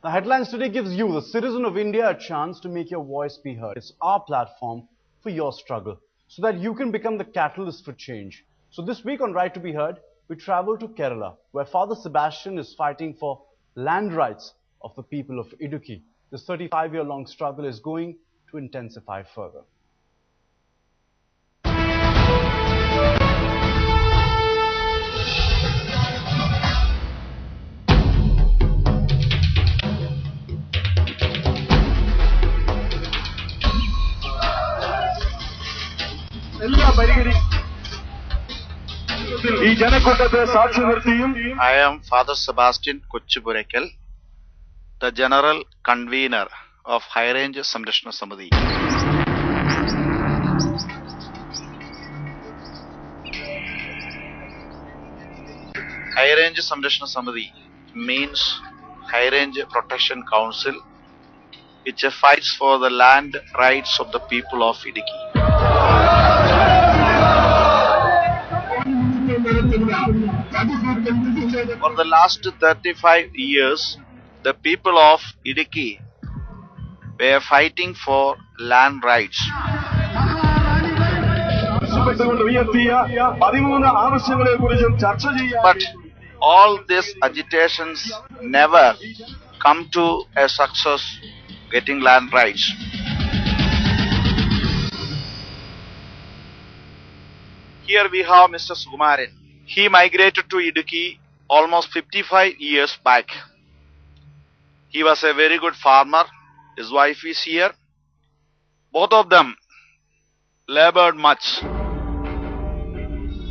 The Headlines Today gives you, the citizen of India, a chance to make your voice be heard. It's our platform for your struggle, so that you can become the catalyst for change. So this week on Right to be Heard, we travel to Kerala, where Father Sebastian is fighting for land rights of the people of Idukki. This 35-year-long struggle is going to intensify further. I am Father Sebastian Kochupurekal, the General Convener of High Range Samrashna Samiti. High Range Samrashna Samiti means High Range Protection Council, which fights for the land rights of the people of Idukki. For the last 35 years, the people of Idukki were fighting for land rights. But all these agitations never come to a success getting land rights. Here we have Mr. Sukumaran. He migrated to Idukki almost 55 years back. He was a very good farmer. His wife is here. Both of them labored much.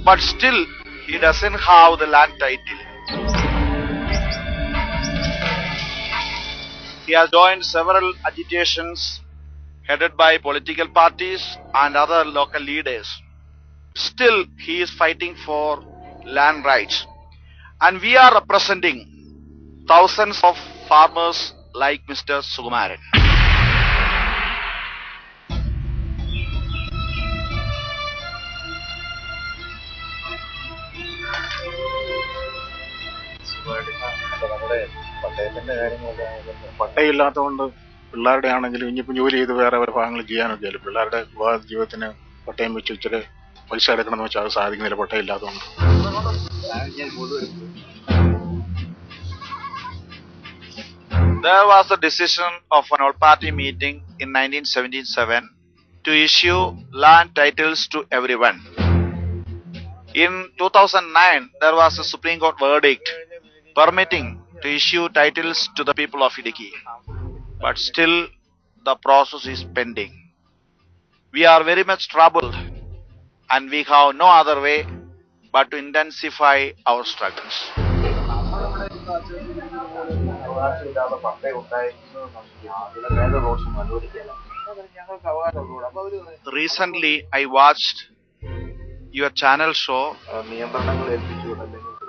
But still, he doesn't have the land title. He has joined several agitations headed by political parties and other local leaders. Still, he is fighting for land rights. And we are representing thousands of farmers like Mr. Sukumaran. പട്ടയില്ലാത്തതുകൊണ്ട് പിള്ളേരുടെ ആണെങ്കിലും ഇനിയിപ്പോൾ ജോലി ചെയ്ത് വേറെ ഒരു ഭാഗങ്ങൾ ചെയ്യാനൊക്കെ ഇല്ല. പിള്ളേരുടെ വിവാഹ ജീവിതത്തിന് പട്ടയം വെച്ച് ഇച്ചിരി പൈസ എടുക്കണമെന്ന് വെച്ചാൽ അത് സാധിക്കുന്നില്ല പട്ടയില്ലാത്തതുകൊണ്ട്. There was a decision of an all-party meeting in 1977 to issue land titles to everyone. In 2009, there was a Supreme Court verdict permitting to issue titles to the people of Idukki. But still, the process is pending. We are very much troubled, and we have no other way but to intensify our struggles. Recently, I watched your channel show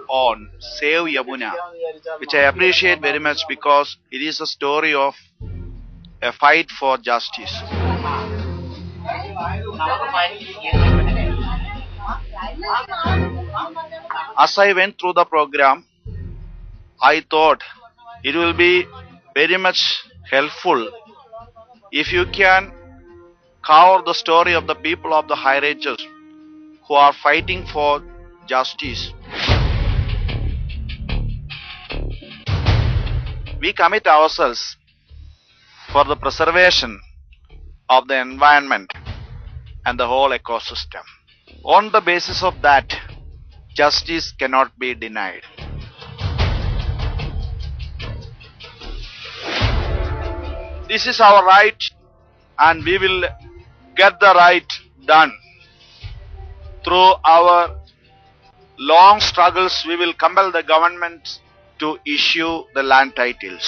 on Save Yamuna, which I appreciate very much because it is a story of a fight for justice. As I went through the program, I thought it will be very much helpful if you can cover the story of the people of the high ranges who are fighting for justice. We commit ourselves for the preservation of the environment and the whole ecosystem. On the basis of that, justice cannot be denied. This is our right, and we will get the right done. Through our long struggles, we will compel the government to issue the land titles.